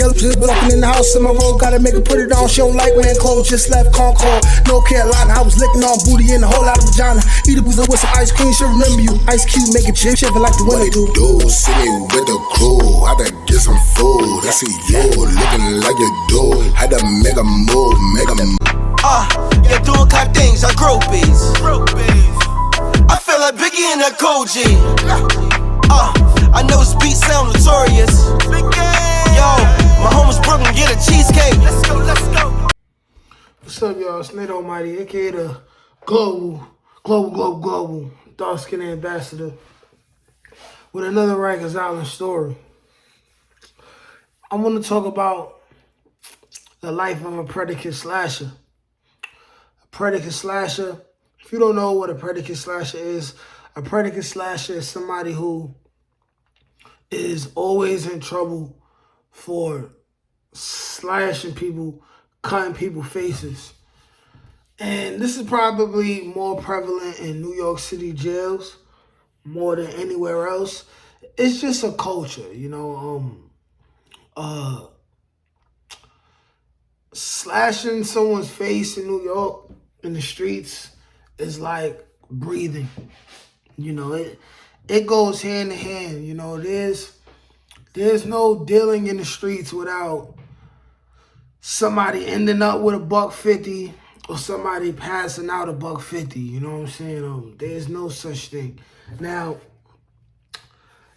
Yellow just walking in the house in my road, gotta make her put it on. She don't like wearing clothes, just left Concord, North Carolina. I was licking on booty in a whole lot of vagina. Eat a boozer with some ice cream, she'll remember you. Ice Cube make it chip, shiver like the way they do. See me with the crew, I had to get some food. I see you looking like you do. Had to make a move, you're doing clap things like groupies. I feel like Biggie and that Koji. I know his beats sound notorious. Yo, my home is Brooklyn, get a cheesecake. Let's go. What's up, y'all? It's Nate Almighty, aka the global dark skin ambassador with another Rikers Island story. I want to talk about the life of a predicate slasher. A predicate slasher, if you don't know what a predicate slasher is, a predicate slasher is somebody who is always in trouble for slashing people, cutting people's faces. And this is probably more prevalent in New York City jails more than anywhere else. It's just a culture, you know. Slashing someone's face in New York in the streets is like breathing. You know, it goes hand in hand. You know, there's no dealing in the streets without somebody ending up with $150 or somebody passing out $150. You know what I'm saying? There's no such thing. Now,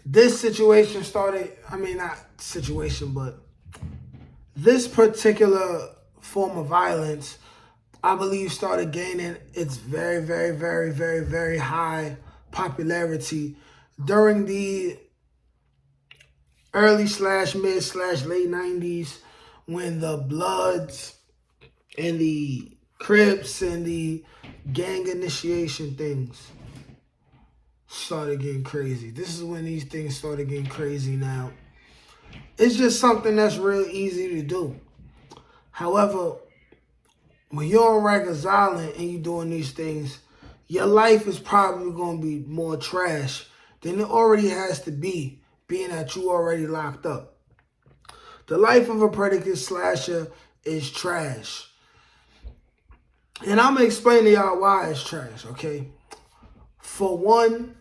this situation started, but this particular form of violence, I believe, started gaining its very, very, very, very, very high popularity during the early / mid / late 90s, when the Bloods and the Crips and the gang initiation things started getting crazy. This is when these things started getting crazy now. It's just something that's real easy to do. However, when you're on Rikers Island and you're doing these things, your life is probably going to be more trash than it already has to be, being that you already locked up. The life of a predicate slasher is trash. And I'm going to explain to y'all why it's trash, okay? For one,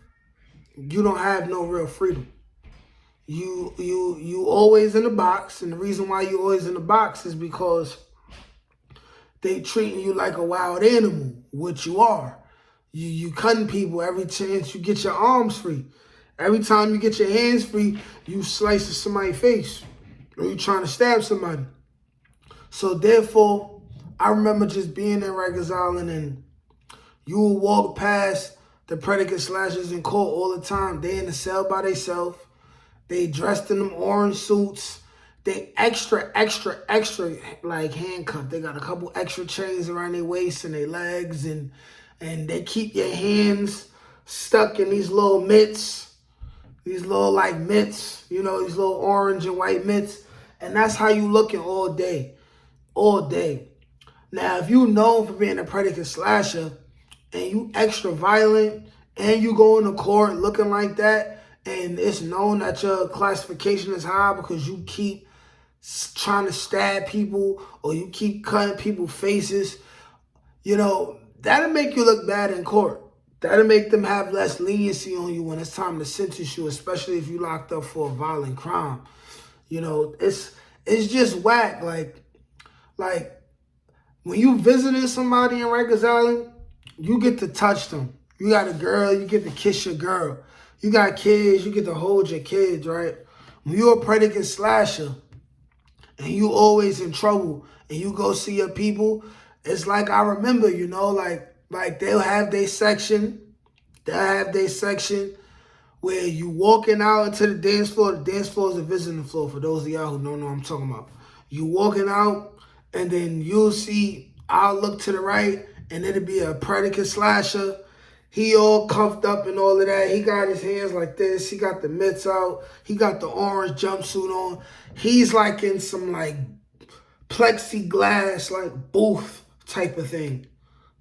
you don't have no real freedom. You always in the box, and the reason why you always in the box is because they treating you like a wild animal, which you are. You cutting people every chance you get your arms free. Every time you get your hands free, you slicing somebody's face, or you trying to stab somebody. So therefore, I remember just being in Rikers Island, and you will walk past the predicate slashers in court all the time. They in the cell by themselves. They dressed in them orange suits. They extra, like handcuffed. They got a couple extra chains around their waist and their legs, and they keep your hands stuck in these little mitts, these little like mitts, you know, these little orange and white mitts. And that's how you looking all day. Now, if you known for being a predicate slasher and you extra violent and you go into court looking like that, and it's known that your classification is high because you keep trying to stab people or you keep cutting people's faces, you know, that'll make you look bad in court. That'll make them have less leniency on you when it's time to sentence you, especially if you locked up for a violent crime. You know, it's just whack. Like when you visiting somebody in Rikers Island, you get to touch them. You got a girl, you get to kiss your girl. You got kids, you get to hold your kids, right? When you're a predicate slasher and you always in trouble and you go see your people, it's like I remember, you know, like they'll have their section. They'll have their section where you walking out into the dance floor. The dance floor is a visiting floor for those of y'all who don't know what I'm talking about. You walking out and then you'll see, I'll look to the right and it'll be a predicate slasher. He all cuffed up and all of that. He got his hands like this. He got the mitts out. He got the orange jumpsuit on. He's like in some like plexiglass like booth type of thing.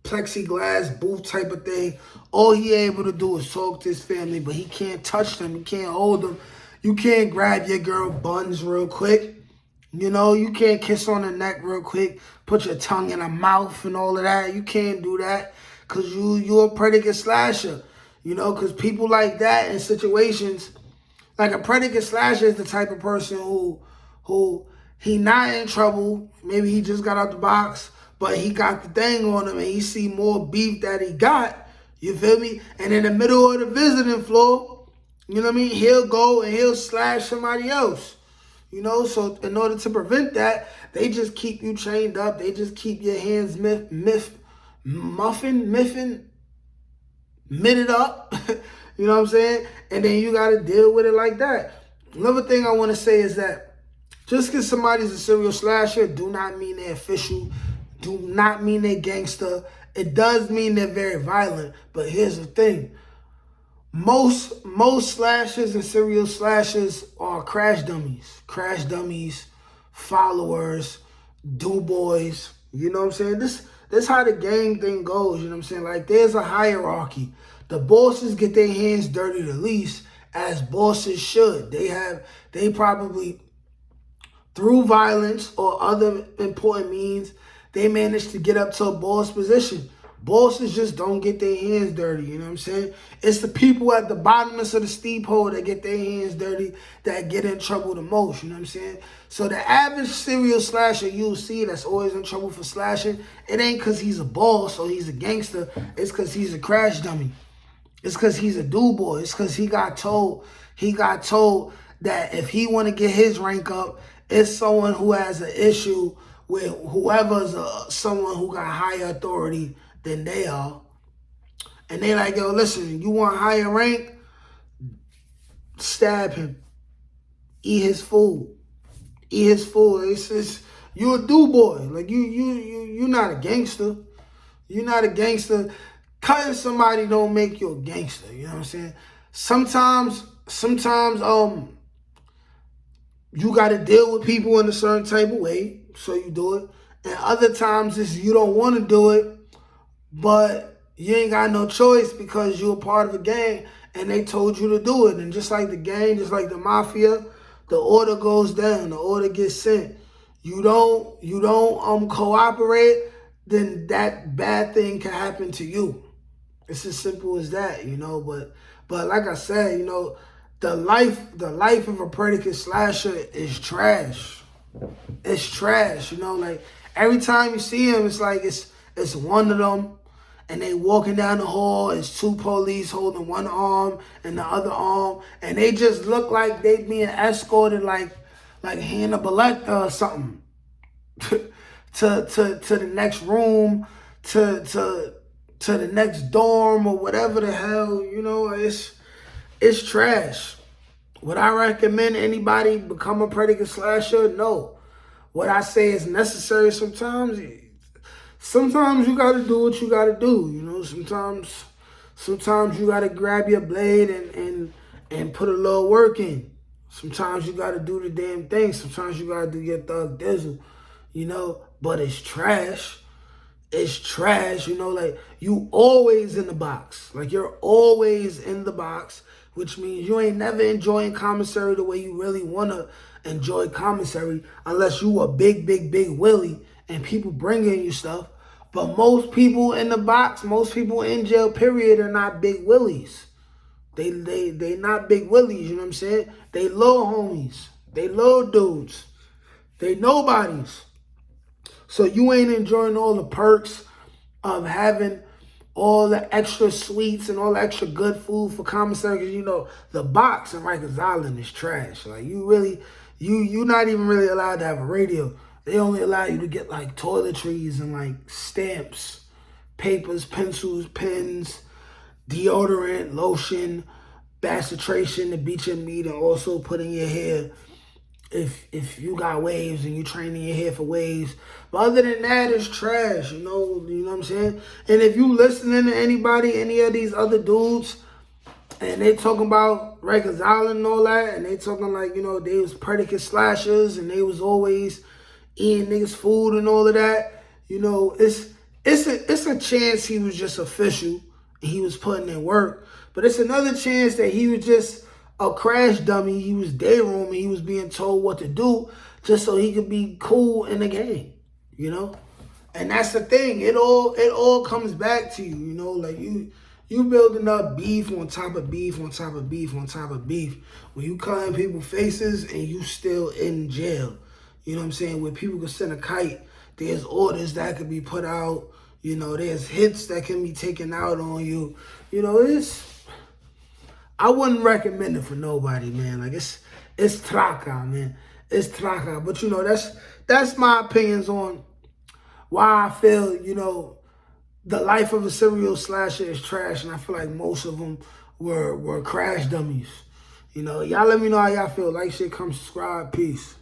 Plexiglass booth type of thing. All he able to do is talk to his family, but he can't touch them. He can't hold them. You can't grab your girl buns real quick. You know, you can't kiss on the neck real quick, put your tongue in her mouth and all of that. You can't do that because you're a predicate slasher. You know, because people like that in situations, like a predicate slasher is the type of person who he not in trouble. Maybe he just got out the box, but he got the thing on him and he see more beef that he got. You feel me? And in the middle of the visiting floor, you know what I mean? He'll go and he'll slash somebody else. You know, so in order to prevent that, they just keep you chained up. They just keep your hands mitted up. You know what I'm saying? And then you got to deal with it like that. Another thing I want to say is that just because somebody's a serial slasher do not mean they're official, do not mean they're gangster. It does mean they're very violent. But here's the thing. Most slashers and serial slashers are crash dummies, followers, do boys. You know what I'm saying? This how the gang thing goes. You know what I'm saying? Like there's a hierarchy. The bosses get their hands dirty the least, as bosses should. They probably through violence or other important means, they manage to get up to a boss position. Bosses just don't get their hands dirty, you know what I'm saying? It's the people at the bottomest of the steep hole that get their hands dirty that get in trouble the most, you know what I'm saying? So the average serial slasher you'll see that's always in trouble for slashing, it ain't because he's a boss or he's a gangster. It's because he's a crash dummy. It's because he's a do boy. It's because he got told that if he want to get his rank up, it's someone who has an issue with whoever's someone who got higher authority than they are. And they like, yo, listen, you want higher rank? Stab him. Eat his food. Eat his food. It's you a do boy. Like you're not a gangster. You're not a gangster. Cutting somebody don't make you a gangster. You know what I'm saying? Sometimes you got to deal with people in a certain type of way, so you do it. And other times it's you don't want to do it, but you ain't got no choice because you're a part of a gang and they told you to do it. And just like the gang, just like the mafia, the order goes down, the order gets sent. You don't cooperate, then that bad thing can happen to you. It's as simple as that, you know. But like I said, you know, the life of a predicate slasher is trash. It's trash, you know. Like every time you see him, it's like it's one of them, and they walking down the hall. It's two police holding one arm and the other arm, and they just look like they being escorted like Hannibal Lecter or something to the next room, to the next dorm or whatever the hell, you know. It's trash. Would I recommend anybody become a predicate slasher? No. What I say is necessary sometimes. Sometimes you gotta do what you gotta do, you know. Sometimes you gotta grab your blade and put a little work in. Sometimes you gotta do the damn thing. Sometimes you gotta do your thug dizzle, you know. But it's trash. It's trash, you know. Like you always in the box. Like you're always in the box, which means you ain't never enjoying commissary the way you really wanna enjoy commissary, unless you a big Willie and people bringing you stuff. But most people in the box, most people in jail, period, are not big willies. They not big willies, you know what I'm saying? They little homies. They little dudes. They nobodies. So you ain't enjoying all the perks of having all the extra sweets and all the extra good food for commissary, because you know the box in Rikers Island is trash. Like you're not even really allowed to have a radio. They only allow you to get like toiletries and like stamps, papers, pencils, pens, deodorant, lotion, bacitration to beat your meat, and also put in your hair if you got waves and you training your hair for waves. But other than that, it's trash, you know what I'm saying? And if you listening to any of these other dudes, and they talking about Rikers Island and all that, and they talking like, you know, they was predicate slashers and they was always eating niggas' food and all of that, you know, it's a chance he was just official and he was putting in work. But it's another chance that he was just a crash dummy. He was day room and he was being told what to do just so he could be cool in the game, you know? And that's the thing. It all comes back to you, you know, like you building up beef on top of beef on top of beef on top of beef. When you cutting people's faces and you still in jail. You know what I'm saying? Where people can send a kite, there's orders that could be put out, you know, there's hits that can be taken out on you. You know, I wouldn't recommend it for nobody, man. Like it's traca, man. It's traca. But you know, that's my opinions on why I feel, you know, the life of a serial slasher is trash, and I feel like most of them were crash dummies. You know, y'all let me know how y'all feel. Like, shit, come subscribe. Peace.